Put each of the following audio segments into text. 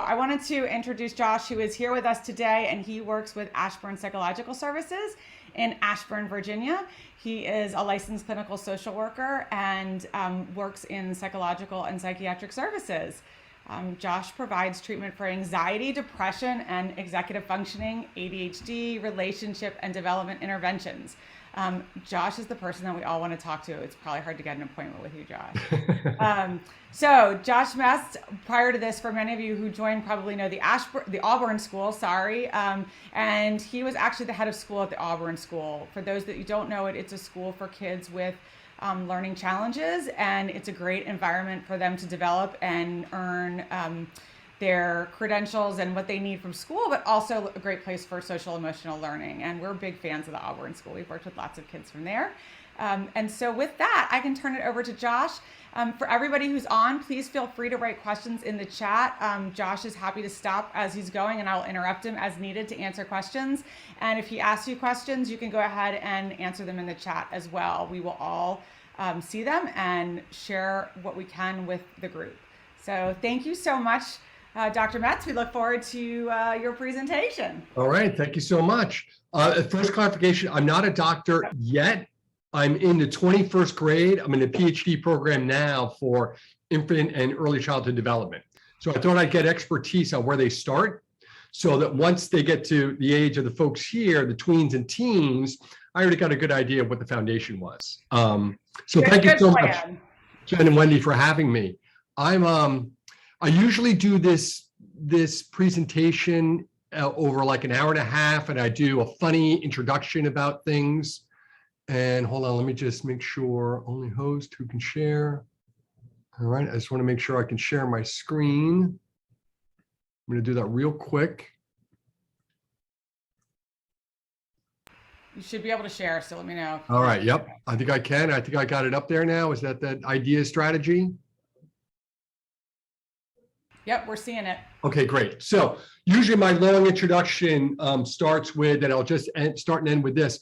I wanted to introduce Josh, who is here with us today, and he works with Ashburn Psychological Services in Ashburn, Virginia. He is a licensed clinical social worker and works in psychological and psychiatric services. Josh provides treatment for anxiety, depression, and executive functioning, ADHD, relationship, and development interventions. Josh is the person that we all want to talk to. It's probably hard to get an appointment with you, Josh. So Josh Metz, prior to this, for many of you who joined probably know the Auburn School, and he was actually the head of school at the Auburn School. For those that you don't know it, it's a school for kids with learning challenges, and it's a great environment for them to develop and earn their credentials and what they need from school, but also a great place for social emotional learning. And we're big fans of the Auburn School. We've worked with lots of kids from there. And so with that, I can turn it over to Josh. For everybody who's on, please feel free to write questions in the chat. Josh is happy to stop as he's going, and I'll interrupt him as needed to answer questions. And if he asks you questions, you can go ahead and answer them in the chat as well. We will all see them and share what we can with the group. So thank you so much, Dr. Metz. We look forward to your presentation. All right, thank you so much. First clarification, I'm not a doctor yet. I'm in the 21st grade. I'm in a PhD program now for infant and early childhood development. So I thought I'd get expertise on where they start so that once they get to the age of the folks here, the tweens and teens, I already got a good idea of what the foundation was. So thank you so much, Jen and Wendy, for having me. I usually do this presentation over like an hour and a half, and I do a funny introduction about things. And hold on, let me just make sure only host who can share. All right, I just want to make sure I can share my screen. I'm going to do that real quick. You should be able to share, so let me know. All right, yep, I think I can. I think I got it up there now. Is that the idea strategy? Yep, we're seeing it. Okay, great. So usually my long introduction starts with, and I'll just start and end with this.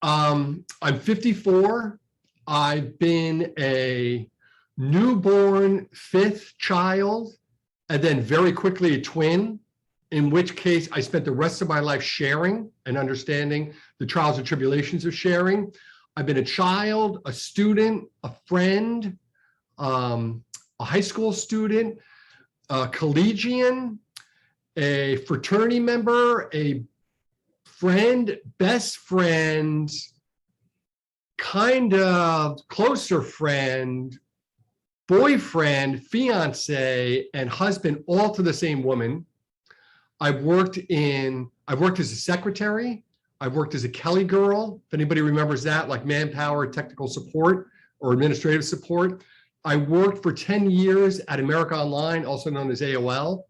I'm 54. I've been a newborn fifth child, and then very quickly a twin, in which case I spent the rest of my life sharing and understanding the trials and tribulations of sharing. I've been a child, a student, a friend, a high school student, a collegian, a fraternity member, a friend, best friend, kind of closer friend, boyfriend, fiance, and husband, all to the same woman. I've worked as a secretary. I've worked as a Kelly girl, if anybody remembers that, like manpower, technical support, or administrative support. I worked for 10 years at America Online, also known as AOL.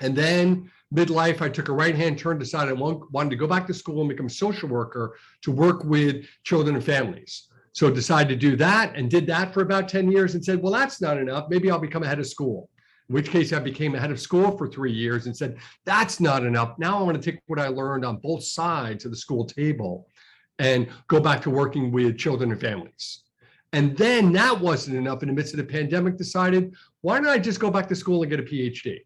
And then midlife, I took a right-hand turn, decided I wanted to go back to school and become a social worker to work with children and families. So decided to do that and did that for about 10 years and said, well, that's not enough. Maybe I'll become a head of school. In which case I became a head of school for 3 years and said, that's not enough. Now I want to take what I learned on both sides of the school table and go back to working with children and families. And then that wasn't enough. In the midst of the pandemic, decided, why don't I just go back to school and get a PhD?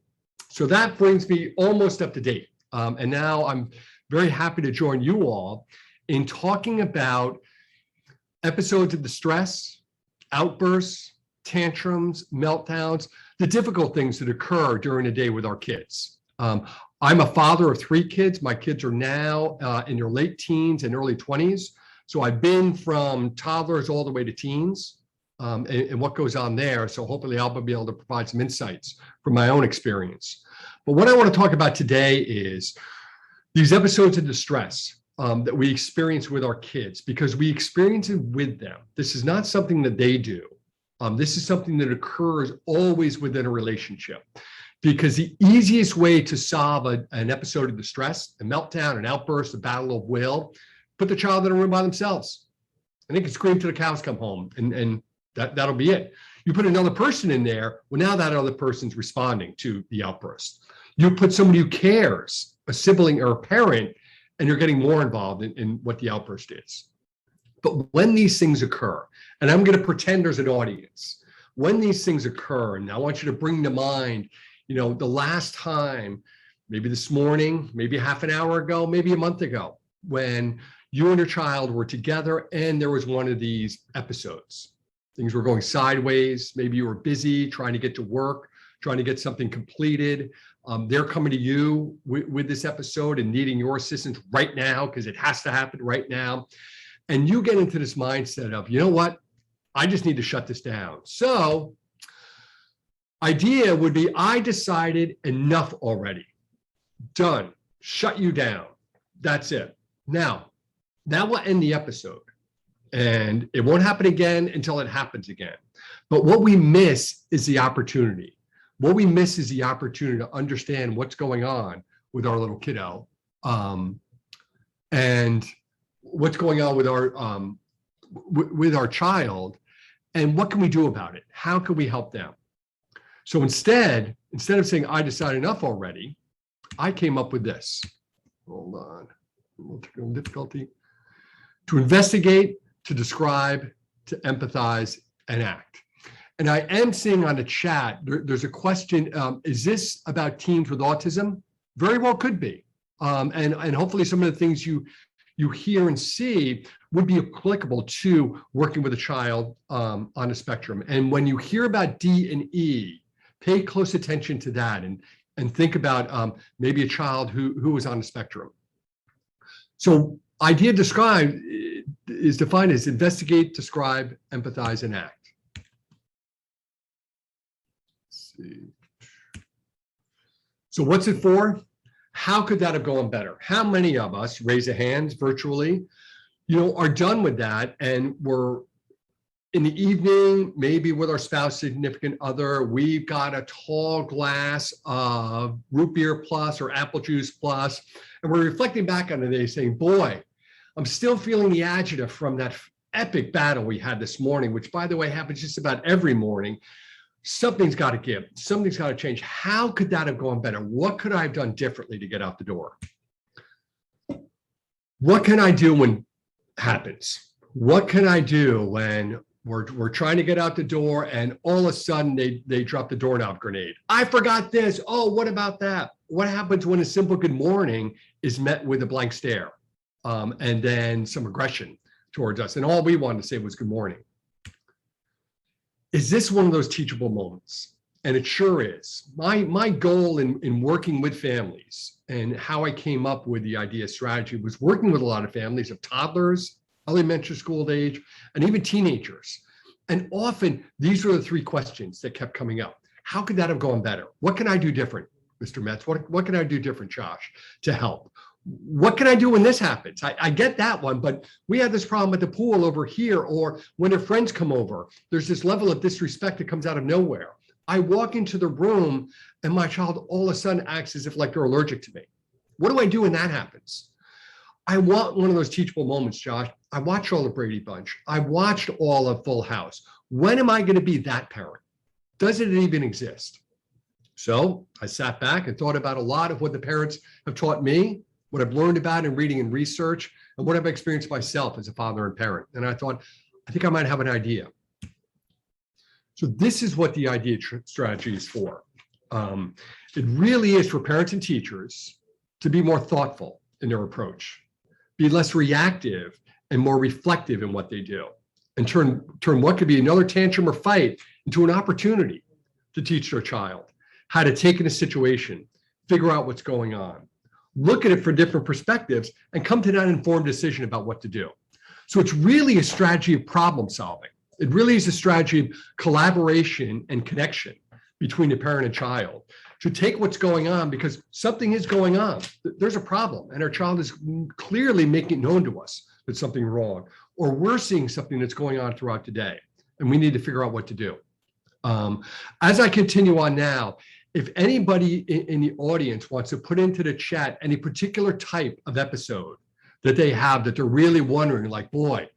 So that brings me almost up to date. And now I'm very happy to join you all in talking about episodes of distress, outbursts, tantrums, meltdowns, the difficult things that occur during the day with our kids. I'm a father of 3 kids. My kids are now in their late teens and early 20s. So I've been from toddlers all the way to teens and what goes on there. So hopefully I'll be able to provide some insights from my own experience. But what I want to talk about today is these episodes of distress that we experience with our kids, because we experience it with them. This is not something that they do. This is something that occurs always within a relationship, because the easiest way to solve an episode of distress, a meltdown, an outburst, a battle of will, put the child in a room by themselves and they can scream till the cows come home, and that'll be it. You put another person in there, well, now that other person's responding to the outburst. You put somebody who cares, a sibling or a parent, and you're getting more involved in what the outburst is. But when these things occur, and I'm going to pretend there's an audience, when these things occur, and I want you to bring to mind the last time, maybe this morning, maybe half an hour ago, maybe a month ago, when you and your child were together and there was one of these episodes. Things were going sideways. Maybe you were busy trying to get to work, trying to get something completed. They're coming to you with this episode and needing your assistance right now because it has to happen right now. And you get into this mindset of, you know what? I just need to shut this down. So idea would be, I decided enough already. Done. Shut you down. That's it. Now, that will end the episode. And it won't happen again until it happens again. But what we miss is the opportunity. What we miss is the opportunity to understand what's going on with our little kiddo, and what's going on with our child, and what can we do about it? How can we help them? So instead of saying, I decided enough already, I came up with this. Hold on, a little technical difficulty. To investigate, to describe, to empathize, and act. And I am seeing on the chat, there's a question, is this about teens with autism? Very well could be. And hopefully some of the things you hear and see would be applicable to working with a child on a spectrum. And when you hear about D and E, pay close attention to that and think about maybe a child who is on the spectrum. So idea described is defined as investigate, describe, empathize, and act. Let's see. So what's it for? How could that have gone better? How many of us, raise a hand virtually, are done with that and we're in the evening, maybe with our spouse, significant other, we've got a tall glass of root beer plus or apple juice plus, and we're reflecting back on the day saying, boy, I'm still feeling the agita from that epic battle we had this morning, which by the way, happens just about every morning. Something's got to give, something's got to change. How could that have gone better? What could I have done differently to get out the door? What can I do when it happens? What can I do when we're trying to get out the door and all of a sudden they drop the doorknob grenade? I forgot this. Oh, what about that? What happens when a simple good morning is met with a blank stare and then some aggression towards us? And all we wanted to say was good morning. Is this one of those teachable moments? And it sure is. My goal in working with families and how I came up with the idea strategy was working with a lot of families of toddlers, elementary school age, and even teenagers. And often these were the three questions that kept coming up. How could that have gone better? What can I do different, Mr. Metz? What can I do different, Josh, to help? What can I do when this happens? I get that one, but we had this problem at the pool over here, or when their friends come over, there's this level of disrespect that comes out of nowhere. I walk into the room and my child all of a sudden acts as if like they're allergic to me. What do I do when that happens? I want one of those teachable moments, Josh. I watched all the Brady Bunch. I watched all of Full House. When am I going to be that parent? Does it even exist? So I sat back and thought about a lot of what the parents have taught me, what I've learned about in reading and research, and what I've experienced myself as a father and parent. And I thought, I think I might have an idea. So this is what the idea strategy is for. It really is for parents and teachers to be more thoughtful in their approach, be less reactive and more reflective in what they do, and turn what could be another tantrum or fight into an opportunity to teach their child how to take in a situation, figure out what's going on, look at it from different perspectives, and come to that informed decision about what to do. So it's really a strategy of problem solving. It really is a strategy of collaboration and connection between the parent and child to take what's going on, because something is going on. There's a problem, and our child is clearly making it known to us that something's wrong, or we're seeing something that's going on throughout the day, and we need to figure out what to do. As I continue on now, if anybody in the audience wants to put into the chat any particular type of episode that they have that they're really wondering, like, boy,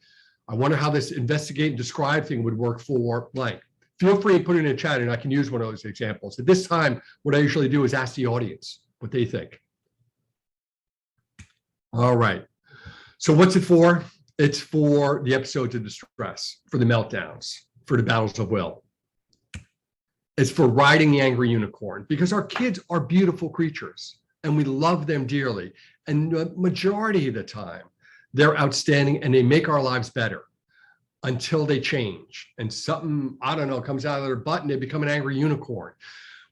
I wonder how this investigate and describe thing would work for blank, feel free to put it in the chat and I can use one of those examples. At this time, what I usually do is ask the audience what they think. All right. So what's it for? It's for the episodes of distress, for the meltdowns, for the battles of will. is for riding the angry unicorn, because our kids are beautiful creatures and we love them dearly. And the majority of the time, they're outstanding and they make our lives better until they change. And something, I don't know, comes out of their butt and they become an angry unicorn.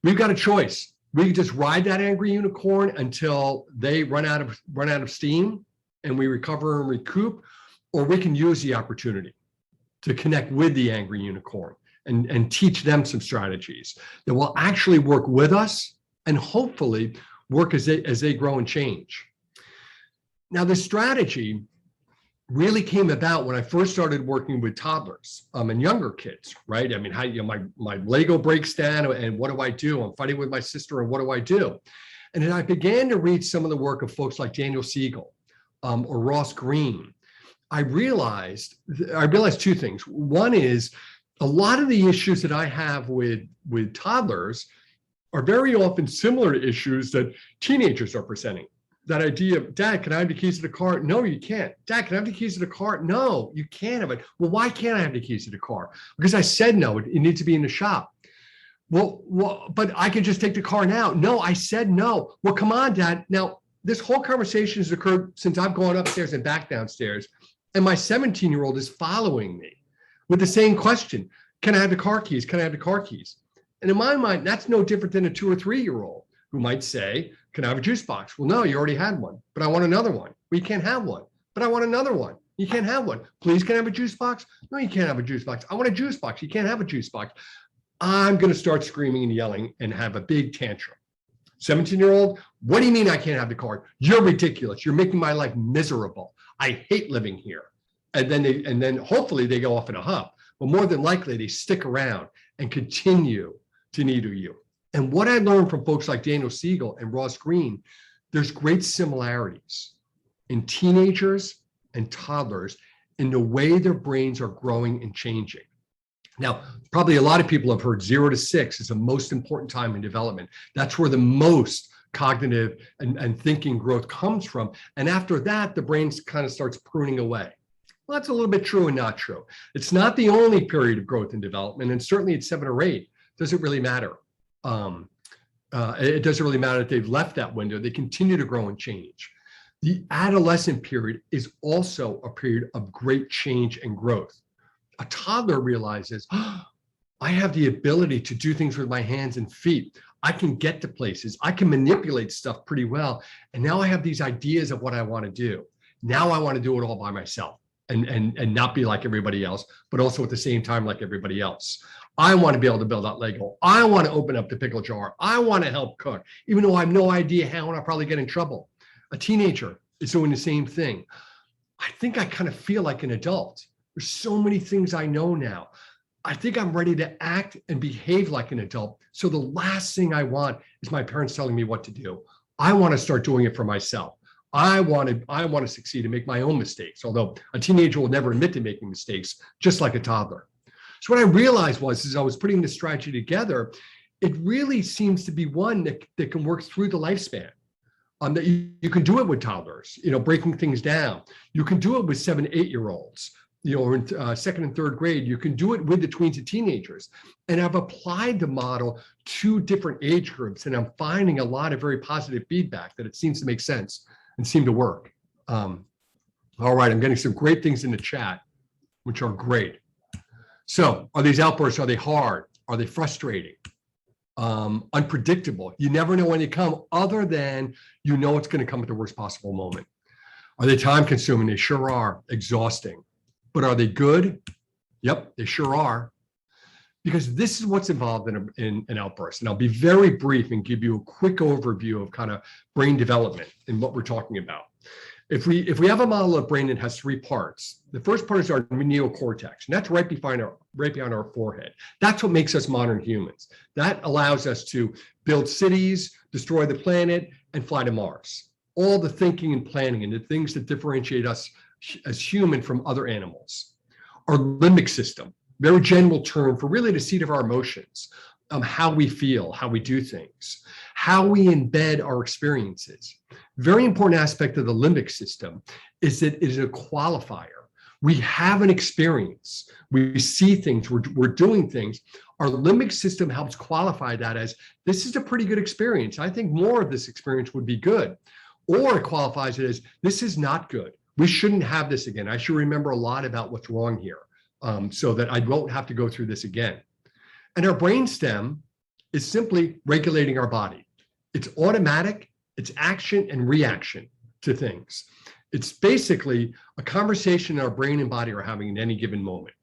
We've got a choice. We can just ride that angry unicorn until they run out of steam and we recover and recoup, or we can use the opportunity to connect with the angry unicorn and teach them some strategies that will actually work with us and hopefully work as they grow and change. Now, this strategy really came about when I first started working with toddlers and younger kids, right? I mean, how, my Lego breaks down and what do I do? I'm fighting with my sister and what do I do? And then I began to read some of the work of folks like Daniel Siegel or Ross Greene. I realized two things. One is a lot of the issues that I have with toddlers are very often similar to issues that teenagers are presenting. That idea of, Dad, can I have the keys to the car? No, you can't. Dad, can I have the keys to the car? No, you can't have it. Well, why can't I have the keys to the car? Because I said no, it needs to be in the shop. Well, but I can just take the car now. No, I said no. Well, come on, Dad. Now, this whole conversation has occurred since I've gone upstairs and back downstairs, and my 17-year-old is following me with the same question. Can I have the car keys? Can I have the car keys? And in my mind, that's no different than a 2 or 3-year-old who might say, can I have a juice box? Well, no, you already had one, but I want another one. Well, you can't have one, but I want another one. You can't have one. Please, can I have a juice box? No, you can't have a juice box. I want a juice box. You can't have a juice box. I'm going to start screaming and yelling and have a big tantrum. 17-year-old, what do you mean I can't have the car? You're ridiculous. You're making my life miserable. I hate living here. And then hopefully they go off in a huff, but more than likely they stick around and continue to needle you. And what I learned from folks like Daniel Siegel and Ross Greene, there's great similarities in teenagers and toddlers in the way their brains are growing and changing. Now, probably a lot of people have heard 0 to 6 is the most important time in development. That's where the most cognitive and thinking growth comes from. And after that, the brain kind of starts pruning away. Well, that's a little bit true and not true. It's not the only period of growth and development. And certainly at 7 or 8, doesn't really matter. It doesn't really matter if they've left that window. They continue to grow and change. The adolescent period is also a period of great change and growth. A toddler realizes, oh, I have the ability to do things with my hands and feet. I can get to places. I can manipulate stuff pretty well. And now I have these ideas of what I want to do. Now I want to do it all by myself and not be like everybody else, but also at the same time like everybody else. I want to be able to build out Lego. I want to open up the pickle jar. I want to help cook, even though I have no idea how, and I'll probably get in trouble. A teenager is doing the same thing. I think I kind of feel like an adult. There's so many things I know now. I think I'm ready to act and behave like an adult. So the last thing I want is my parents telling me what to do. I want to start doing it for myself. I want to succeed and make my own mistakes, although a teenager will never admit to making mistakes, just like a toddler. So what I realized was, as I was putting this strategy together, it really seems to be one that can work through the lifespan. That you can do it with toddlers, breaking things down. You can do it with 7 to 8-year-olds, or in 2nd and 3rd grade. You can do it with the tweens and teenagers. And I've applied the model to different age groups, and I'm finding a lot of very positive feedback that it seems to make sense and seem to work. All right, I'm getting some great things in the chat, which are great. So are these outbursts, are they hard? Are they frustrating? Unpredictable? You never know when they come, other than it's going to come at the worst possible moment. Are they time consuming? They sure are. Exhausting. But are they good? Yep, they sure are. Because this is what's involved in an outburst. And I'll be very brief and give you a quick overview of kind of brain development and what we're talking about. If we have a model of brain that has 3 parts, the first part is our neocortex, and that's right behind our forehead. That's what makes us modern humans. That allows us to build cities, destroy the planet, and fly to Mars. All the thinking and planning and the things that differentiate us as human from other animals. Our limbic system, very general term for really the seat of our emotions, how we feel, how we do things, how we embed our experiences. Very important aspect of the limbic system is that it is a qualifier. We have an experience. We see things, we're doing things. Our limbic system helps qualify that as, this is a pretty good experience. I think more of this experience would be good. Or it qualifies it as, this is not good. We shouldn't have this again. I should remember a lot about what's wrong here, so that I won't have to go through this again. And our brainstem is simply regulating our body. It's automatic, it's action and reaction to things. It's basically a conversation our brain and body are having at any given moment.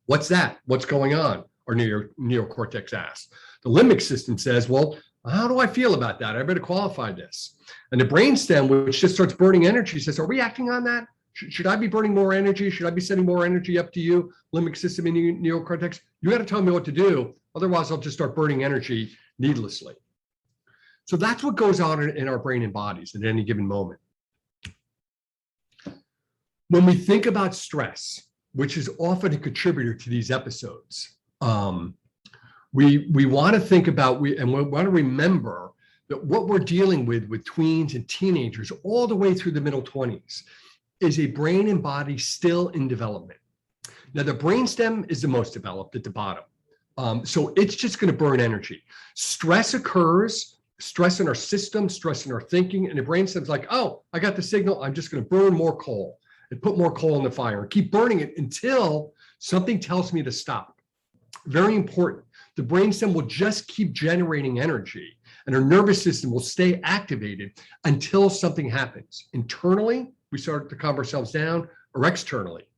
What's that? What's going on? Our neocortex asks. The limbic system says, well, how do I feel about that? I better qualify this. And the brainstem, which just starts burning energy, says, are we acting on that? Should I be burning more energy? Should I be sending more energy up to you, limbic system and neocortex? You got to tell me what to do. Otherwise, I'll just start burning energy needlessly. So that's what goes on in our brain and bodies at any given moment. When we think about stress, which is often a contributor to these episodes, we want to think about, and we want to remember that what we're dealing with tweens and teenagers all the way through the middle 20s is a brain and body still in development. Now, the brainstem is the most developed at the bottom. So it's just going to burn energy. Stress occurs, stress in our system, stress in our thinking, and the brainstem's like, oh, I got the signal. I'm just going to burn more coal and put more coal in the fire and keep burning it until something tells me to stop. Very important. The brainstem will just keep generating energy, and our nervous system will stay activated until something happens. Internally, we start to calm ourselves down, or externally,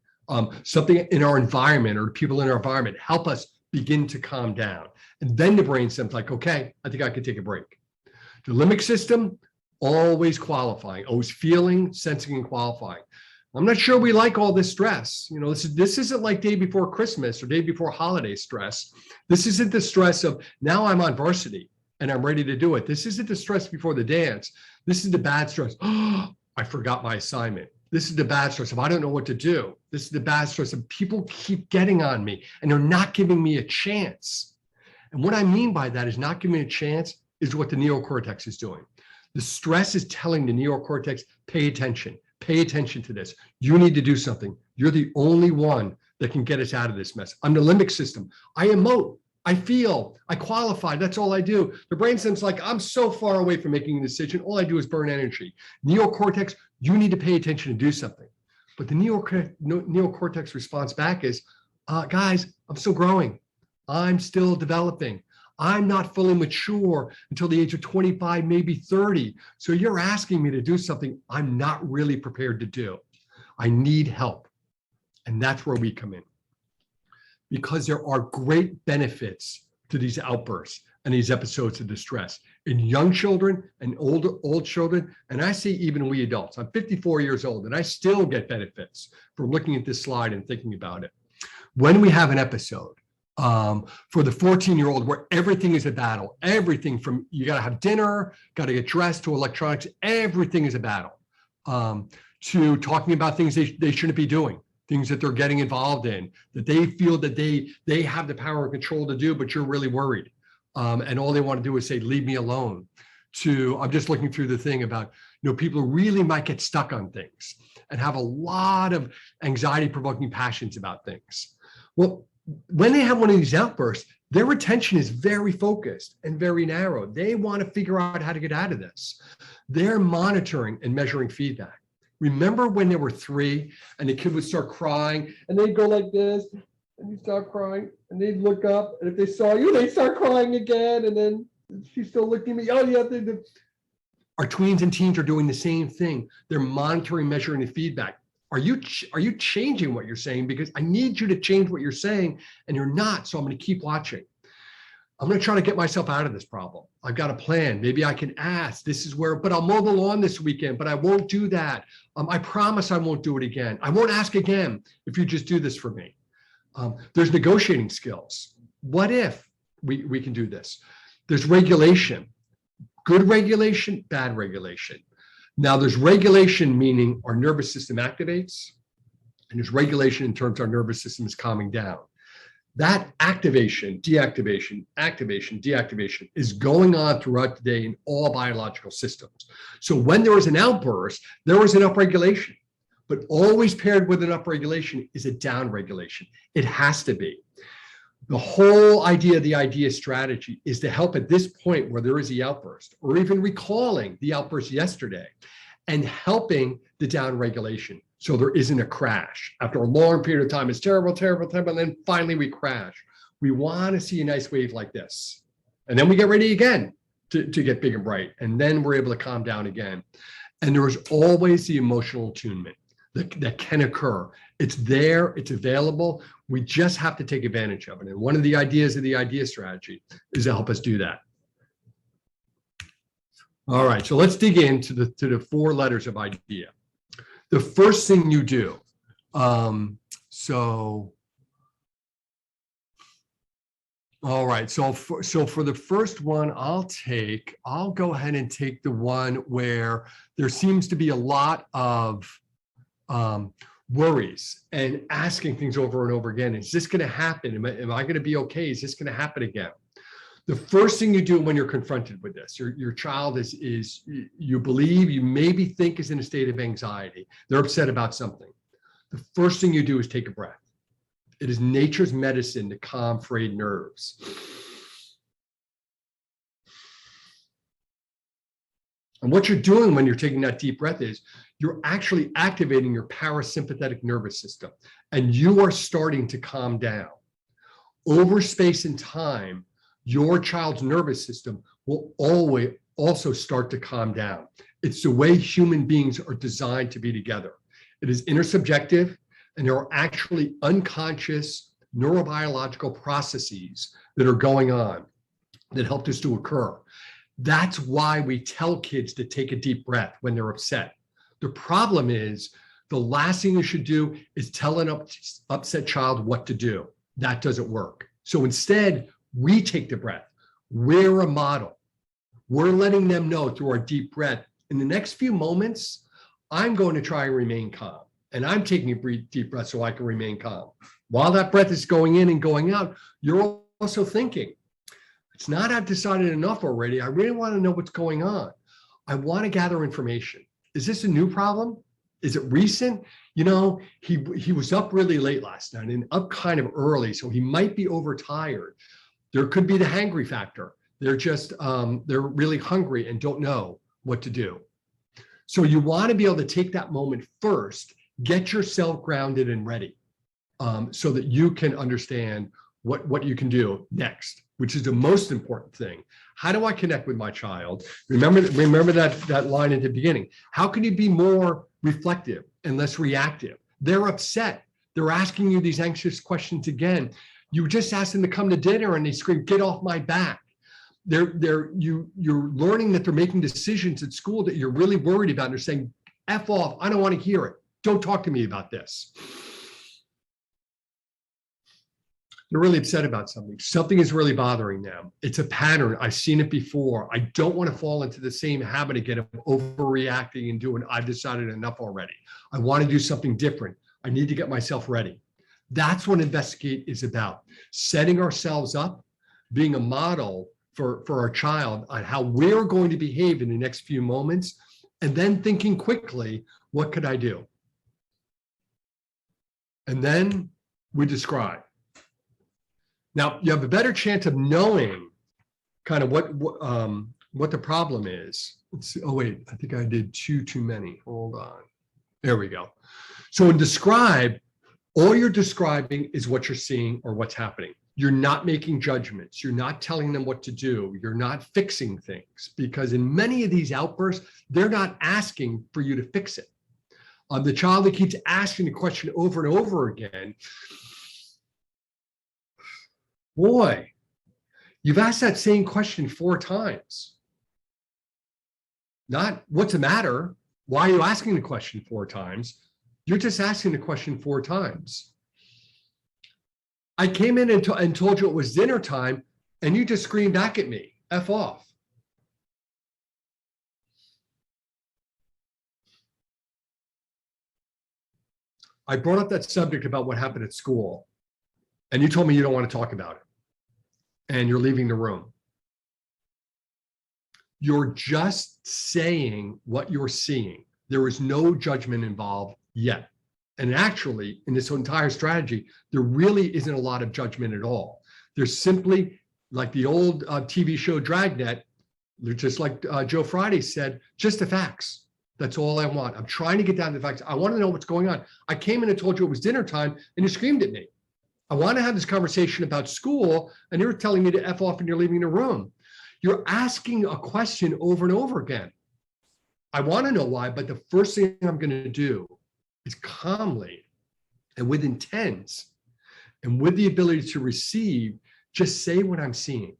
something in our environment or people in our environment help us begin to calm down. And then the brainstem's like, okay, I think I can take a break. The limbic system, always qualifying, always feeling, sensing, and qualifying. I'm not sure we like all this stress. You know, this isn't like day before Christmas or day before holiday stress. This isn't the stress of, now I'm on varsity and I'm ready to do it. This isn't the stress before the dance. This is the bad stress. Oh, I forgot my assignment. This is the bad stress of, I don't know what to do. This is the bad stress of, people keep getting on me and they're not giving me a chance. And what I mean by that is not giving me a chance is what the neocortex is doing. The stress is telling the neocortex, pay attention. Pay attention to this. You need to do something. You're the only one that can get us out of this mess. I'm the limbic system. I emote. I feel. I qualify. That's all I do. The brainstem's like, I'm so far away from making a decision. All I do is burn energy. Neocortex, you need to pay attention and do something. But the neocortex response back is, guys, I'm still growing. I'm still developing. I'm not fully mature until the age of 25, maybe 30. So you're asking me to do something I'm not really prepared to do. I need help. And that's where we come in. Because there are great benefits to these outbursts and these episodes of distress in young children and old children. And I see even we adults. I'm 54 years old and I still get benefits from looking at this slide and thinking about it. When we have an episode, for the 14-year-old where everything is a battle, everything from you got to have dinner, got to get dressed, to electronics, everything is a battle, to talking about things they shouldn't be doing, things that they're getting involved in, that they feel that they have the power and control to do, but you're really worried. And all they want to do is say, leave me alone. To, I'm just looking through the thing about, people really might get stuck on things and have a lot of anxiety-provoking passions about things. Well, when they have one of these outbursts, their attention is very focused and very narrow. They want to figure out how to get out of this. They're monitoring and measuring feedback. Remember when they were 3 and the kid would start crying and they'd go like this and you'd start crying and they'd look up and if they saw you, they'd start crying again and then she's still looking at me. Oh, yeah. Our tweens and teens are doing the same thing. They're monitoring, measuring the feedback. Are you changing what you're saying? Because I need you to change what you're saying and you're not, so I'm going to keep watching. I'm going to try to get myself out of this problem. I've got a plan. Maybe I can ask, this is where, but I'll mow the lawn this weekend, but I won't do that. I promise I won't do it again. I won't ask again if you just do this for me. There's negotiating skills. What if we can do this? There's regulation, good regulation, bad regulation. Now there's regulation, meaning our nervous system activates, and there's regulation in terms our nervous system is calming down. That activation, deactivation, activation, deactivation is going on throughout the day in all biological systems. So when there is an outburst, there is an upregulation, but always paired with an upregulation is a downregulation. It has to be. The whole idea of the idea strategy is to help at this point where there is the outburst, or even recalling the outburst yesterday and helping the down regulation so there isn't a crash. After a long period of time, it's terrible, terrible, terrible, and then finally we crash. We want to see a nice wave like this. And then we get ready again to get big and bright. And then we're able to calm down again. And there is always the emotional attunement that can occur. It's there, it's available. We just have to take advantage of it. And one of the ideas of the idea strategy is to help us do that. All right, so let's dig into the 4 letters of idea. The first thing you do, all right, so for the first one, I'll go ahead and take the one where there seems to be a lot of worries and asking things over and over again. Is this going to happen? Am I going to be okay? Is this going to happen again? The first thing you do when you're confronted with this, your child is you believe, you maybe think is in a state of anxiety. They're upset about something. The first thing you do is take a breath. It is nature's medicine to calm frayed nerves. And what you're doing when you're taking that deep breath is you're actually activating your parasympathetic nervous system, and you are starting to calm down. Over space and time, your child's nervous system will always also start to calm down. It's the way human beings are designed to be together. It is intersubjective, and there are actually unconscious neurobiological processes that are going on that help this to occur. That's why we tell kids to take a deep breath when they're upset. The problem is the last thing you should do is tell an upset child what to do. That doesn't work. So instead, we take the breath. We're a model. We're letting them know through our deep breath, in the next few moments, I'm going to try and remain calm. And I'm taking a deep breath so I can remain calm. While that breath is going in and going out, you're also thinking, it's not I've decided enough already. I really want to know what's going on. I want to gather information. Is this a new problem? Is it recent? You know, he was up really late last night and up kind of early, so he might be overtired. There could be the hangry factor. They're just, they're really hungry and don't know what to do. So you want to be able to take that moment first, get yourself grounded and ready so that you can understand what you can do next, which is the most important thing. How do I connect with my child? Remember that line at the beginning. How can you be more reflective and less reactive? They're upset. They're asking you these anxious questions again. You just ask them to come to dinner and they scream, "Get off my back." You're learning that they're making decisions at school that you're really worried about. And they're saying, "F off, I don't want to hear it. Don't talk to me about this." They're really upset about something. Something is really bothering them. It's a pattern. I've seen it before. I don't want to fall into the same habit again of overreacting and doing, I've decided enough already. I want to do something different. I need to get myself ready. That's what Investigate is about. Setting ourselves up, being a model for our child on how we're going to behave in the next few moments, and then thinking quickly, what could I do? And then we describe. Now, you have a better chance of knowing kind of what the problem is. Let's see. Oh, wait, I think I did too many. Hold on. There we go. So in describe, all you're describing is what you're seeing or what's happening. You're not making judgments. You're not telling them what to do. You're not fixing things, because in many of these outbursts, they're not asking for you to fix it. The child that keeps asking the question over and over again, boy, you've asked that same question 4 times. Not what's the matter? Why are you asking the question 4 times? You're just asking the question 4 times. I came in and told you it was dinner time, and you just screamed back at me, F off. I brought up that subject about what happened at school, and you told me you don't want to talk about it, and you're leaving the room. You're just saying what you're seeing. There is no judgment involved yet. And actually, in this entire strategy, there really isn't a lot of judgment at all. They're simply like the old TV show Dragnet. They're just like Joe Friday said, just the facts. That's all I want. I'm trying to get down to the facts. I want to know what's going on. I came in and told you it was dinner time and you screamed at me. I want to have this conversation about school and you're telling me to F off and you're leaving the room. You're asking a question over and over again. I want to know why, but the first thing I'm going to do is calmly and with intent and with the ability to receive, just say what I'm seeing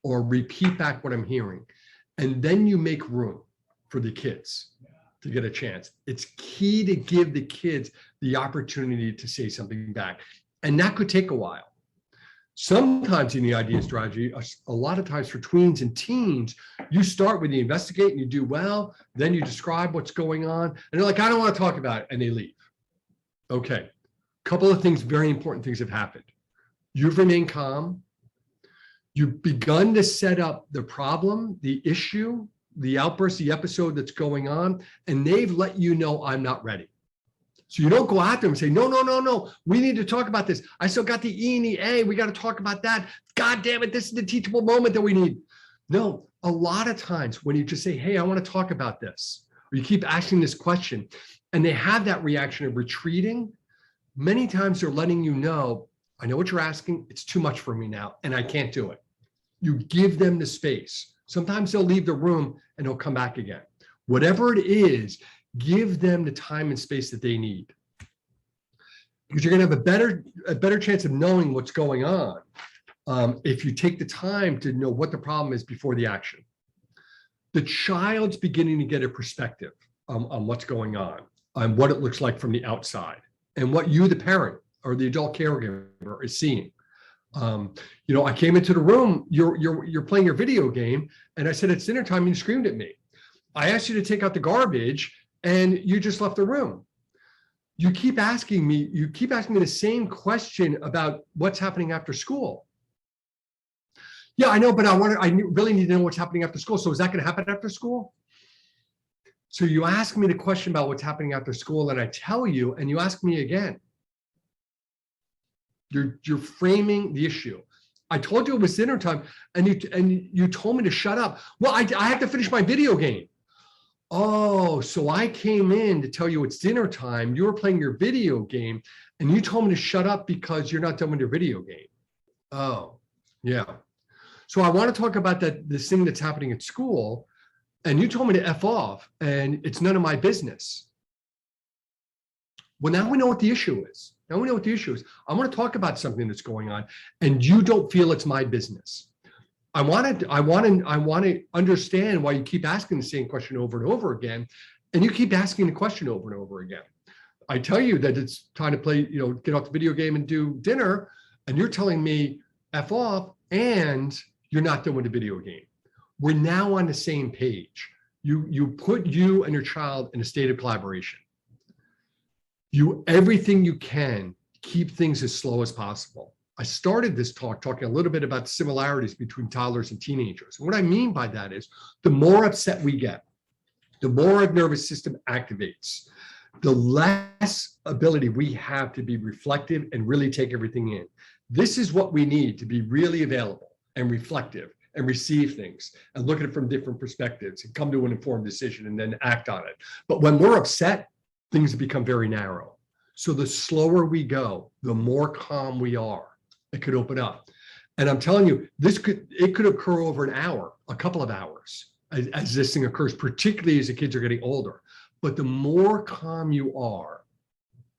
or repeat back what I'm hearing. And then you make room for the kids to get a chance. It's key to give the kids the opportunity to say something back. And that could take a while. Sometimes in the idea strategy, a lot of times for tweens and teens, you start with the investigate and you do well, then you describe what's going on, and they're like, I don't want to talk about it, and they leave. Okay, couple of things, very important things have happened. You've remained calm. You've begun to set up the problem, the issue, the outburst, the episode that's going on, and they've let you know I'm not ready. So you don't go out there and say, no, no, no, no, we need to talk about this. I still got the E and the A. We got to talk about that. God damn it, this is the teachable moment that we need. No, a lot of times when you just say, hey, I want to talk about this, or you keep asking this question, and they have that reaction of retreating, many times they're letting you know, I know what you're asking. It's too much for me now, and I can't do it. You give them the space. Sometimes they'll leave the room and they'll come back again. Whatever it is, give them the time and space that they need. Because you're going to have a better chance of knowing what's going on if you take the time to know what the problem is before the action. The child's beginning to get a perspective on what's going on what it looks like from the outside, and what you, the parent or the adult caregiver, is seeing. You know, I came into the room, you're playing your video game, and I said, it's dinner time, and you screamed at me. I asked you to take out the garbage, and you just left the room. You keep asking me the same question about what's happening after school. Yeah, I know, but I really need to know what's happening after school. So is that going to happen after school? So you ask me the question about what's happening after school, and I tell you, and you ask me again. You're framing the issue. I told you it was dinner time, and you told me to shut up. Well, I have to finish my video game. Oh, so I came in to tell you it's dinner time. You were playing your video game, and you told me to shut up because you're not done with your video game. Oh, yeah. So I want to talk about this thing that's happening at school, and you told me to F off, and it's none of my business. Well, now we know what the issue is. I want to talk about something that's going on, and you don't feel it's my business. I want to understand why you keep asking the same question over and over again, and you keep asking the question over and over again. I tell you that it's time to play, get off the video game and do dinner, and you're telling me F off, and you're not done with the video game. We're now on the same page. You put you and your child in a state of collaboration. Everything you can, keep things as slow as possible. I started this talk talking a little bit about similarities between toddlers and teenagers. And what I mean by that is the more upset we get, the more our nervous system activates, the less ability we have to be reflective and really take everything in. This is what we need to be really available and reflective and receive things and look at it from different perspectives and come to an informed decision and then act on it. But when we're upset, things become very narrow. So the slower we go, the more calm we are. It could open up. And I'm telling you, it could occur over an hour, a couple of hours as this thing occurs, particularly as the kids are getting older. But the more calm you are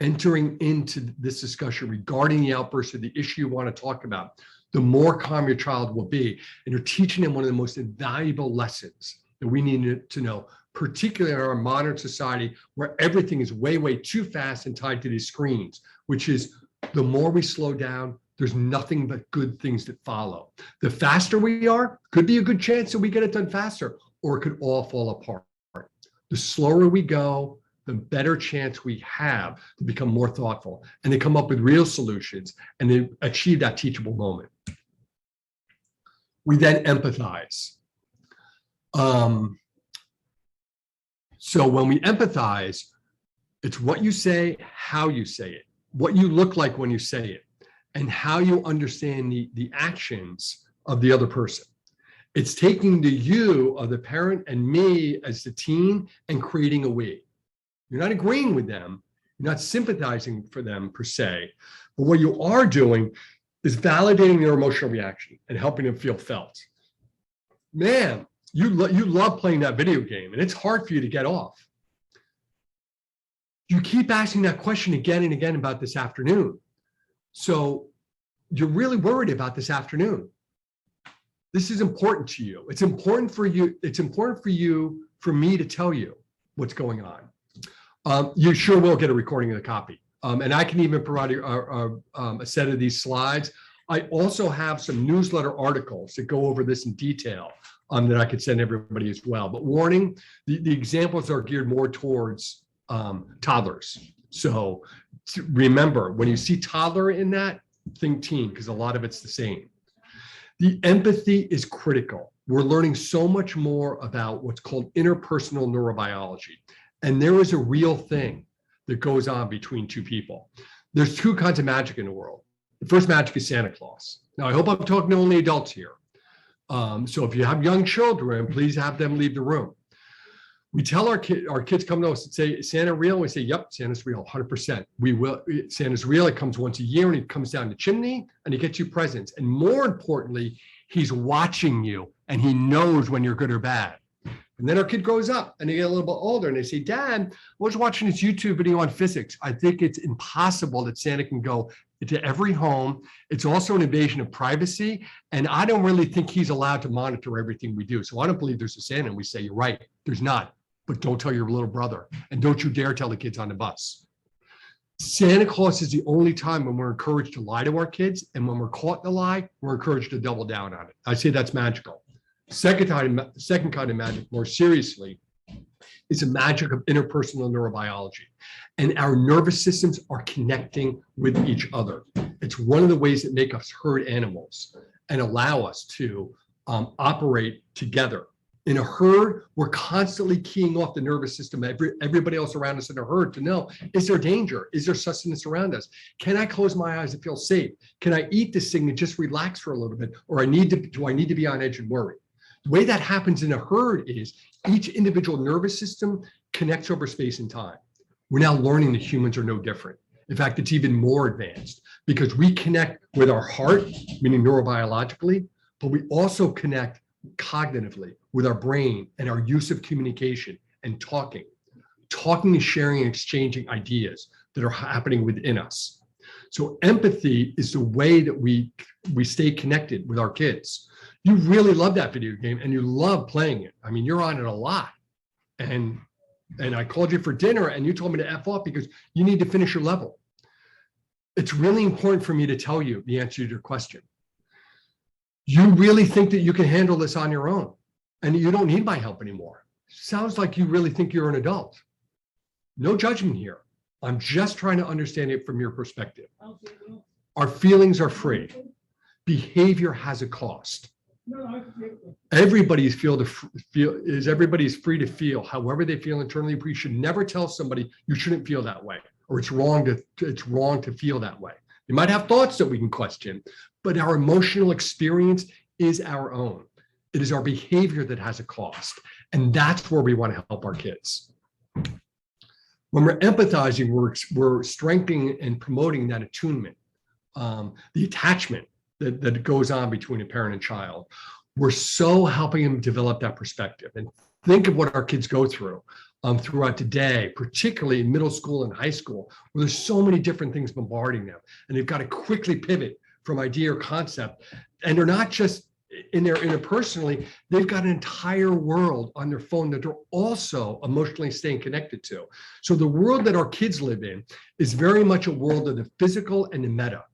entering into this discussion regarding the outburst of the issue you want to talk about, the more calm your child will be. And you're teaching them one of the most invaluable lessons that we need to know, particularly in our modern society where everything is way, way too fast and tied to these screens, which is the more we slow down, there's nothing but good things that follow. The faster we are, could be a good chance that we get it done faster, or it could all fall apart. The slower we go, the better chance we have to become more thoughtful and to come up with real solutions and to achieve that teachable moment. We then empathize. So when we empathize, it's what you say, how you say it, what you look like when you say it. and how you understand the actions of the other person. It's taking the you of the parent and me as the teen and creating a we. You're not agreeing with them. You're not sympathizing for them per se. But what you are doing is validating their emotional reaction and helping them feel felt. Man, you love playing that video game, and it's hard for you to get off. You keep asking that question again and again about this afternoon. So you're really worried about this afternoon. This is important to you. It's important for you. It's important for you, for me to tell you what's going on. You sure will get a recording of the copy. And I can even provide a set of these slides. I also have some newsletter articles that go over this in detail that I could send everybody as well. But warning, the examples are geared more towards toddlers. So remember, when you see toddler in that, think teen, because a lot of it's the same. The empathy is critical. We're learning so much more about what's called interpersonal neurobiology. And there is a real thing that goes on between two people. There's two kinds of magic in the world. The first magic is Santa Claus. Now, I hope I'm talking to only adults here. So if you have young children, please have them leave the room. We tell our kids come to us and say, is Santa real? We say, yep, Santa's real, 100%. We will. Santa's real. It comes once a year and he comes down the chimney and he gets you presents. And more importantly, he's watching you and he knows when you're good or bad. And then our kid grows up and they get a little bit older and they say, Dad, I was watching this YouTube video on physics. I think it's impossible that Santa can go into every home. It's also an invasion of privacy. And I don't really think he's allowed to monitor everything we do. So I don't believe there's a Santa. And we say, you're right, there's not. But don't tell your little brother. And don't you dare tell the kids on the bus. Santa Claus is the only time when we're encouraged to lie to our kids. And when we're caught in the lie, we're encouraged to double down on it. I say that's magical. Second kind of magic, more seriously, is a magic of interpersonal neurobiology. And our nervous systems are connecting with each other. It's one of the ways that make us herd animals and allow us to operate together. In a herd, we're constantly keying off the nervous system, everybody else around us in a herd to know, is there danger? Is there sustenance around us? Can I close my eyes and feel safe? Can I eat this thing and just relax for a little bit? Or do I need to be on edge and worry? The way that happens in a herd is each individual nervous system connects over space and time. We're now learning that humans are no different. In fact, it's even more advanced because we connect with our heart, meaning neurobiologically, but we also connect cognitively with our brain and our use of communication and talking. Talking is sharing and exchanging ideas that are happening within us. So empathy is the way that we stay connected with our kids. You really love that video game and you love playing it. I mean, you're on it a lot. And I called you for dinner and you told me to F off because you need to finish your level. It's really important for me to tell you the answer to your question. You really think that you can handle this on your own and you don't need my help anymore. Sounds like you really think you're an adult. No judgment here. I'm just trying to understand it from your perspective. Our feelings are free. Behavior has a cost. Everybody's free to feel however they feel internally. We should never tell somebody you shouldn't feel that way, or it's wrong to feel that way. You might have thoughts that we can question, but our emotional experience is our own. It is our behavior that has a cost, and that's where we want to help our kids. When we're empathizing, we're strengthening and promoting that attunement, the attachment that goes on between a parent and child. We're so helping them develop that perspective. And think of what our kids go through throughout the day, particularly in middle school and high school, where there's so many different things bombarding them. And they've got to quickly pivot from idea or concept. And they're not just in there interpersonally, they've got an entire world on their phone that they're also emotionally staying connected to. So the world that our kids live in is very much a world of the physical and the meta.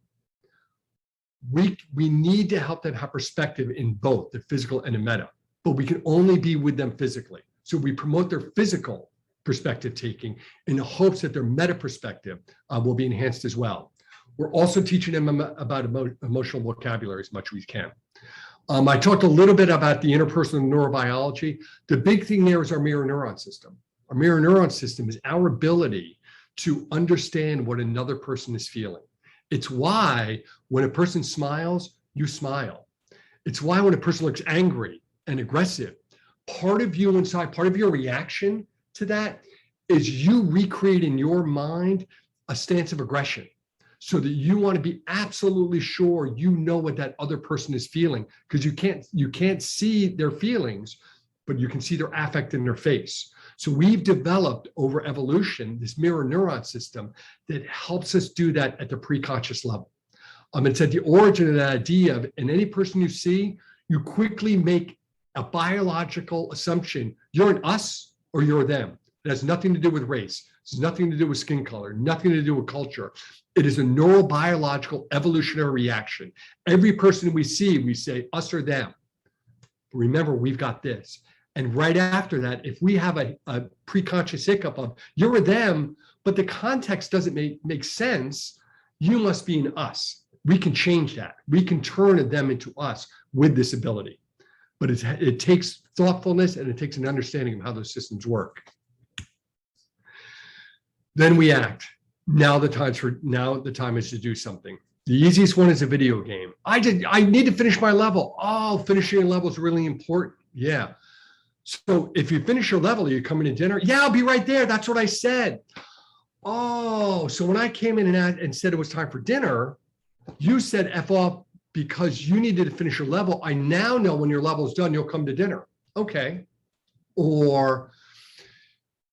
We need to help them have perspective in both the physical and the meta, but we can only be with them physically. So we promote their physical perspective taking in the hopes that their meta perspective will be enhanced as well. We're also teaching them about emotional vocabulary as much as we can. I talked a little bit about the interpersonal neurobiology. The big thing there is our mirror neuron system. Our mirror neuron system is our ability to understand what another person is feeling. It's why when a person smiles, you smile. It's why when a person looks angry and aggressive, part of you inside, part of your reaction to that is you recreate in your mind a stance of aggression so that you want to be absolutely sure you know what that other person is feeling, because you can't see their feelings, but you can see their affect in their face. So we've developed over evolution this mirror neuron system that helps us do that at the preconscious level. It's at the origin of that idea of, in any person you see, you quickly make a biological assumption. You're an us or you're them. It has nothing to do with race. It has nothing to do with skin color, nothing to do with culture. It is a neurobiological evolutionary reaction. Every person we see, we say us or them. But remember, we've got this. And right after that, if we have a preconscious hiccup of you're a them, but the context doesn't make sense, you must be an us. We can change that. We can turn a them into us with this ability. But it takes thoughtfulness and it takes an understanding of how those systems work. Then we act. Now the time is to do something. The easiest one is a video game. I need to finish my level. Oh, finishing a level is really important. Yeah. So if you finish your level, are you coming to dinner? Yeah, I'll be right there. That's what I said. Oh, so when I came in and said it was time for dinner, you said F off because you needed to finish your level. I now know when your level is done, you'll come to dinner. Okay. Or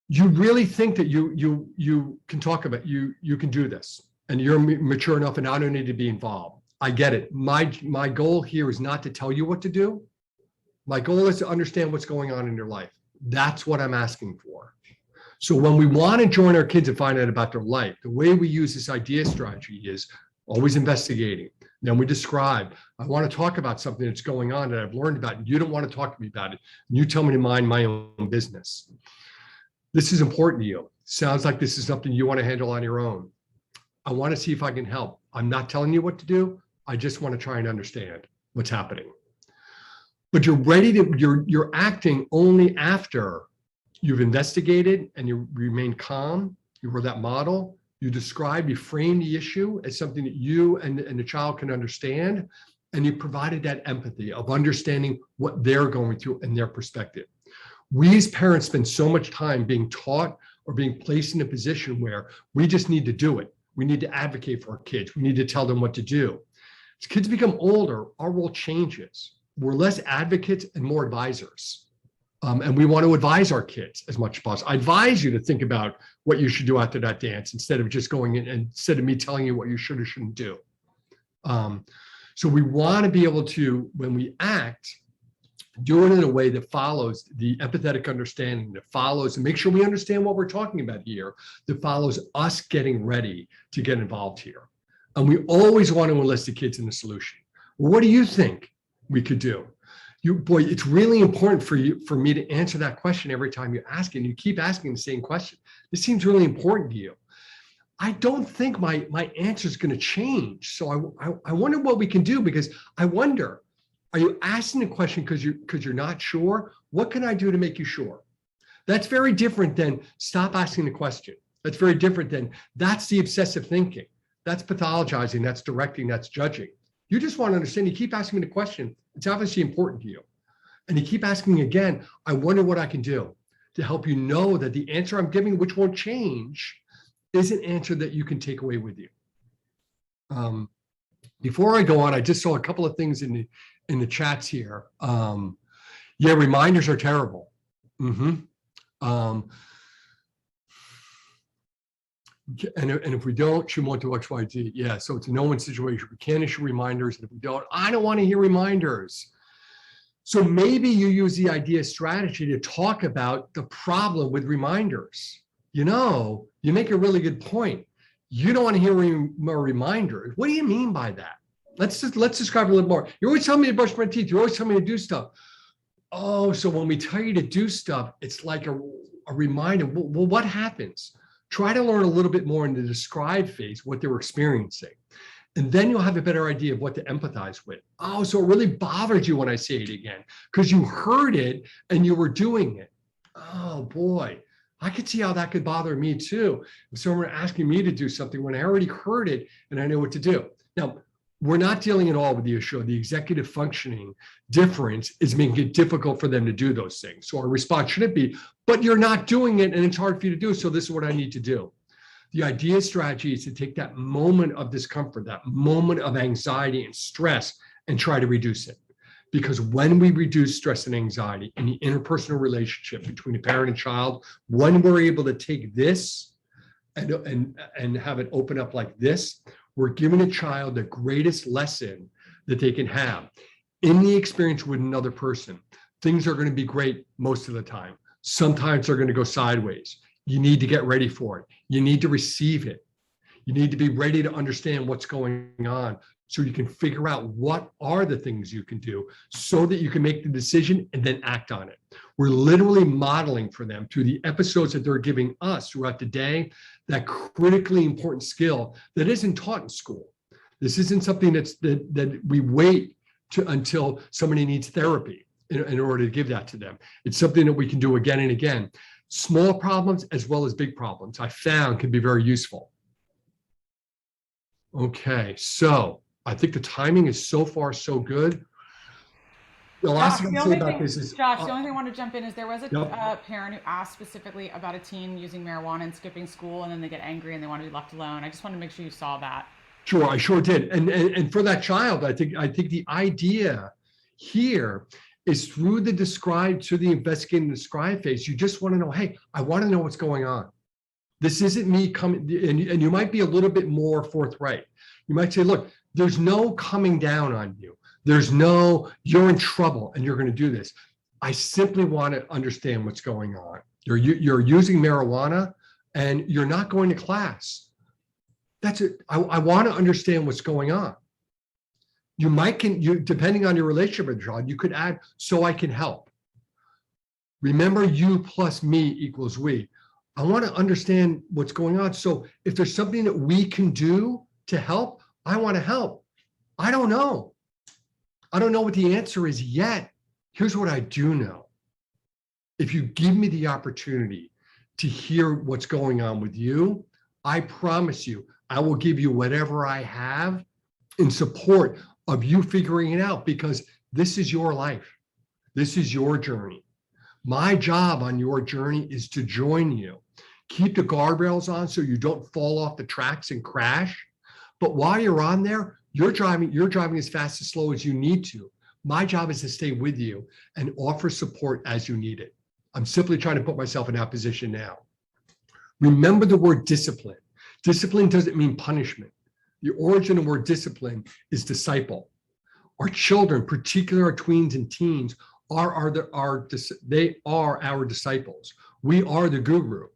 you really think that you can talk about, you can do this and you're mature enough and I don't need to be involved. I get it. My goal here is not to tell you what to do. My goal is to understand what's going on in your life. That's what I'm asking for. So when we want to join our kids and find out about their life, the way we use this idea strategy is always investigating. Then we describe, I want to talk about something that's going on that I've learned about, and you don't want to talk to me about it. And you tell me to mind my own business. This is important to you. Sounds like this is something you want to handle on your own. I want to see if I can help. I'm not telling you what to do. I just want to try and understand what's happening. But you're acting only after you've investigated and you remain calm. You were that model. You describe, you frame the issue as something that you and the child can understand. And you provided that empathy of understanding what they're going through and their perspective. We as parents spend so much time being taught or being placed in a position where we just need to do it. We need to advocate for our kids. We need to tell them what to do. As kids become older, our role changes. We're less advocates and more advisors. And we want to advise our kids as much as possible. I advise you to think about what you should do after that dance instead of just going in and instead of me telling you what you should or shouldn't do. So we want to be able to, when we act, do it in a way that follows the empathetic understanding, that follows and make sure we understand what we're talking about here, that follows us getting ready to get involved here. And we always want to enlist the kids in the solution. Well, what do you think we could do? Boy, it's really important for me to answer that question every time you ask it. And you keep asking the same question. This seems really important to you. I don't think my answer is going to change. So I wonder what we can do, because I wonder, are you asking the question because you're not sure? What can I do to make you sure? That's very different than stop asking the question. That's very different than that's the obsessive thinking. That's pathologizing, that's directing, that's judging. You just want to understand, you keep asking the question, it's obviously important to you. And you keep asking again, I wonder what I can do to help you know that the answer I'm giving, which won't change, is an answer that you can take away with you. Before I go on, I just saw a couple of things in the chats here. Yeah, reminders are terrible. And if we don't, she won't do X, Y, Z. Yeah, so it's a no-win situation. We can't issue reminders. And if we don't, I don't want to hear reminders. So maybe you use the idea strategy to talk about the problem with reminders. You know, you make a really good point. You don't want to hear more reminders. What do you mean by that? Let's describe a little more. You're always telling me to brush my teeth. You're always telling me to do stuff. Oh, so when we tell you to do stuff, it's like a reminder. Well, what happens? Try to learn a little bit more in the describe phase, what they're experiencing. And then you'll have a better idea of what to empathize with. Oh, so it really bothered you when I say it again, because you heard it and you were doing it. Oh boy, I could see how that could bother me too. If someone were asking me to do something when I already heard it and I know what to do. Now, we're not dealing at all with the issue of the executive functioning difference is making it difficult for them to do those things. So our response shouldn't be, but you're not doing it and it's hard for you to do, so this is what I need to do. The idea strategy is to take that moment of discomfort, that moment of anxiety and stress, and try to reduce it. Because when we reduce stress and anxiety in the interpersonal relationship between a parent and child, when we're able to take this and have it open up like this, we're giving a child the greatest lesson that they can have. In the experience with another person, things are going to be great most of the time. Sometimes they're going to go sideways. You need to get ready for it. You need to receive it. You need to be ready to understand what's going on so you can figure out what are the things you can do so that you can make the decision and then act on it. We're literally modeling for them through the episodes that they're giving us throughout the day, that critically important skill that isn't taught in school. This isn't something that we wait until somebody needs therapy in order to give that to them. It's something that we can do again and again. Small problems as well as big problems, I found, can be very useful. Okay, so I think the timing is so far so good. The last thing I'll say about this is, Josh, the only thing I want to jump in is there was a parent who asked specifically about a teen using marijuana and skipping school, and then they get angry and they want to be left alone. I just want to make sure you saw that. Sure, I sure did. And for that child, I think the idea here is through the describe to the investigating describe phase, you just want to know, hey, I want to know what's going on. This isn't me coming, and you might be a little bit more forthright. You might say, look, there's no coming down on you. There's no, you're in trouble and you're going to do this. I simply want to understand what's going on. You're using marijuana and you're not going to class. That's it. I want to understand what's going on. You might, depending on your relationship with John, you could add, so I can help. Remember, you plus me equals we. I want to understand what's going on. So if there's something that we can do to help, I want to help. I don't know. I don't know what the answer is yet. Here's what I do know. If you give me the opportunity to hear what's going on with you, I promise you, I will give you whatever I have in support of you figuring it out, because this is your life. This is your journey. My job on your journey is to join you. Keep the guardrails on so you don't fall off the tracks and crash. But while you're on there, you're driving as fast as slow as you need to. My job is to stay with you and offer support as you need it. I'm simply trying to put myself in that position now. Remember the word discipline. Discipline doesn't mean punishment. The origin of the word discipline is disciple. Our children, particularly our tweens and teens, they are our disciples. We are the guru.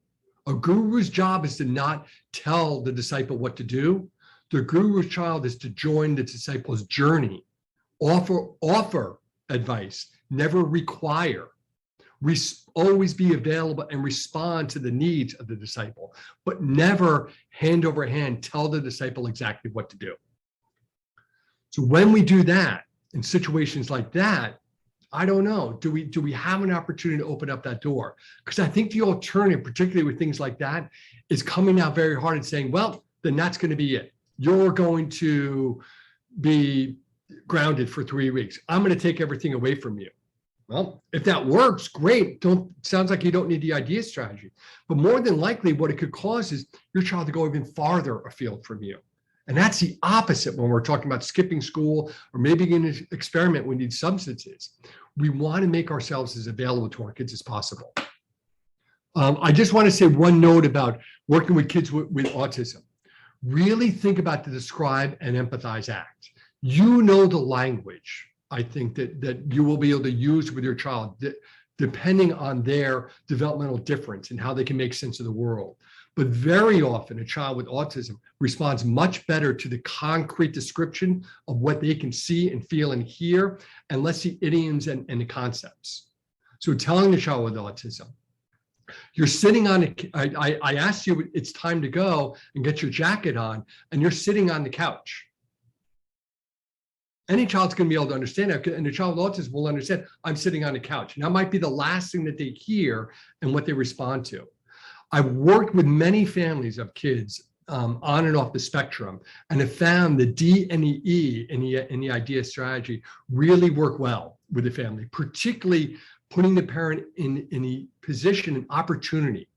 A guru's job is to not tell the disciple what to do. The guru's job is to join the disciple's journey, offer advice, never require. Always be available and respond to the needs of the disciple, but never hand over hand tell the disciple exactly what to do. So when we do that in situations like that, I don't know, do we have an opportunity to open up that door? Because I think the alternative, particularly with things like that, is coming out very hard and saying, well, then that's going to be it. You're going to be grounded for 3 weeks. I'm going to take everything away from you. Well, if that works, great. Sounds like you don't need the idea strategy. But more than likely, what it could cause is your child to go even farther afield from you. And that's the opposite when we're talking about skipping school or maybe in an experiment we need substances. We want to make ourselves as available to our kids as possible. I just want to say one note about working with kids with autism. Really think about the describe and empathize act. You know the language, I think, that you will be able to use with your child, depending on their developmental difference and how they can make sense of the world. But very often a child with autism responds much better to the concrete description of what they can see and feel and hear, and less the idioms and the concepts. So telling the child with autism, you're sitting on, I asked you, it's time to go and get your jacket on, and you're sitting on the couch. Any child's going to be able to understand that, and the child with autism will understand, I'm sitting on the couch. And that might be the last thing that they hear and what they respond to. I've worked with many families of kids on and off the spectrum, and have found the D and the E in the idea strategy really work well with the family, particularly putting the parent in a position and opportunity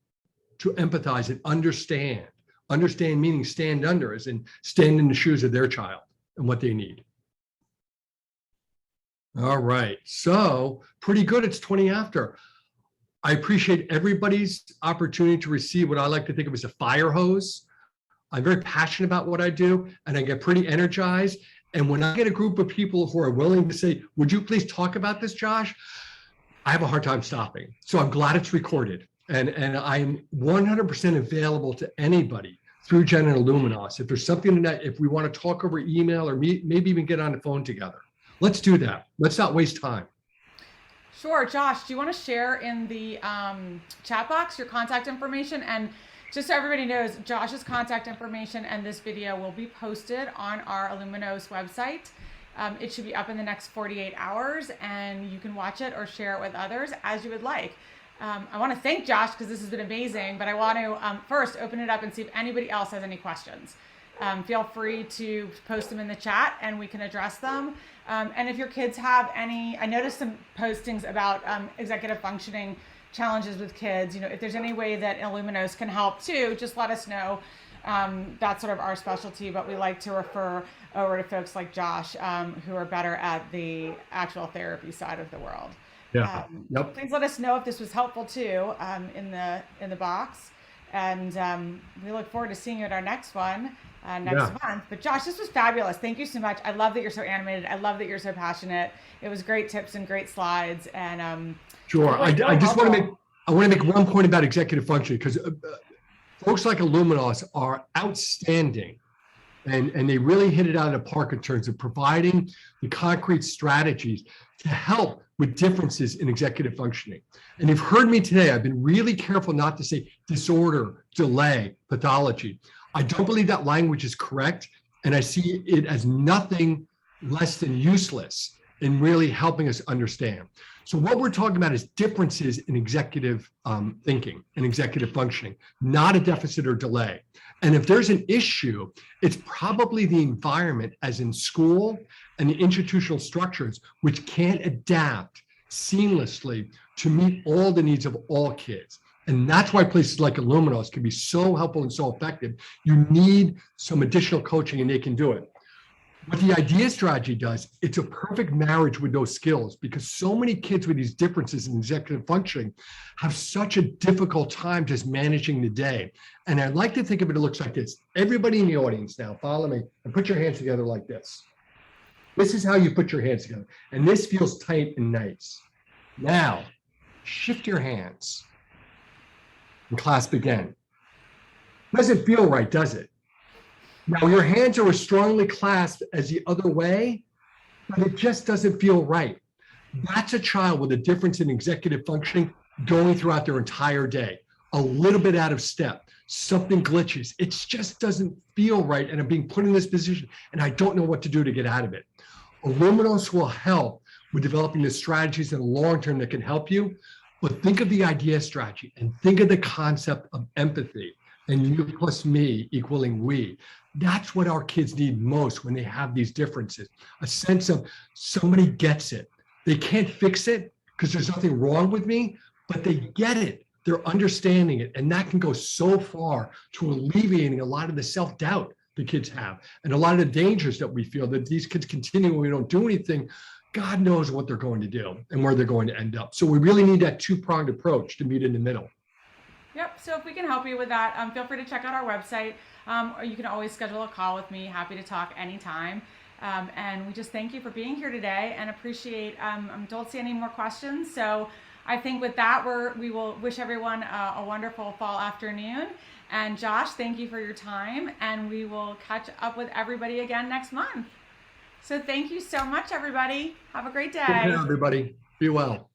to empathize and understand. Understand meaning stand under, as in stand in the shoes of their child and what they need. All right, so pretty good. It's 20 after. I appreciate everybody's opportunity to receive what I like to think of as a fire hose. I'm very passionate about what I do, and I get pretty energized. And when I get a group of people who are willing to say, would you please talk about this, Josh? I have a hard time stopping. So I'm glad it's recorded. And I'm 100% available to anybody through Jen and Illuminos. If there's something that, if we want to talk over email or maybe even get on the phone together, let's do that. Let's not waste time. Sure. Josh, do you want to share in the chat box your contact information? And just so everybody knows, Josh's contact information and this video will be posted on our Illuminos website. It should be up in the next 48 hours, and you can watch it or share it with others as you would like. I want to thank Josh because this has been amazing, but I want to first open it up and see if anybody else has any questions. Feel free to post them in the chat and we can address them. And if your kids have any, I noticed some postings about executive functioning challenges with kids. If there's any way that Illuminos can help too, just let us know. That's sort of our specialty, but we like to refer over to folks like Josh who are better at the actual therapy side of the world. Yeah. Yep. Please let us know if this was helpful too in the box, and we look forward to seeing you at our next one next month. But Josh, this was fabulous. Thank you so much. I love that you're so animated. I love that you're so passionate. It was great tips and great slides. And sure. I just want to make one point about executive function, because folks like Illuminos are outstanding. And they really hit it out of the park in terms of providing the concrete strategies to help with differences in executive functioning. And you've heard me today, I've been really careful not to say disorder, delay, pathology. I don't believe that language is correct. And I see it as nothing less than useless in really helping us understand. So what we're talking about is differences in executive thinking and executive functioning, not a deficit or delay. And if there's an issue, it's probably the environment, as in school and the institutional structures, which can't adapt seamlessly to meet all the needs of all kids. And that's why places like Illuminos can be so helpful and so effective. You need some additional coaching and they can do it. What the idea strategy does, it's a perfect marriage with those skills, because so many kids with these differences in executive functioning have such a difficult time just managing the day. And I like to think of it, it looks like this. Everybody in the audience now, follow me and put your hands together like this. This is how you put your hands together. And this feels tight and nice. Now, shift your hands and clasp again. Doesn't feel right, does it? Now, your hands are as strongly clasped as the other way, but it just doesn't feel right. That's a child with a difference in executive functioning going throughout their entire day. A little bit out of step, something glitches. It just doesn't feel right, and I'm being put in this position, and I don't know what to do to get out of it. Illuminos will help with developing the strategies in the long term that can help you, but think of the idea strategy and think of the concept of empathy and you plus me equaling we. That's what our kids need most when they have these differences. A sense of somebody gets it. They can't fix it because there's nothing wrong with me, but they get it. They're understanding it. And that can go so far to alleviating a lot of the self-doubt the kids have and a lot of the dangers that we feel that these kids continue when we don't do anything. God knows what they're going to do and where they're going to end up. So we really need that two-pronged approach to meet in the middle. Yep. So if we can help you with that, feel free to check out our website, or you can always schedule a call with me. Happy to talk anytime. And we just thank you for being here today and appreciate, don't see any more questions. So I think with that, we will wish everyone a wonderful fall afternoon. And Josh, thank you for your time. And we will catch up with everybody again next month. So thank you so much, everybody. Have a great day. Take care, everybody. Be well.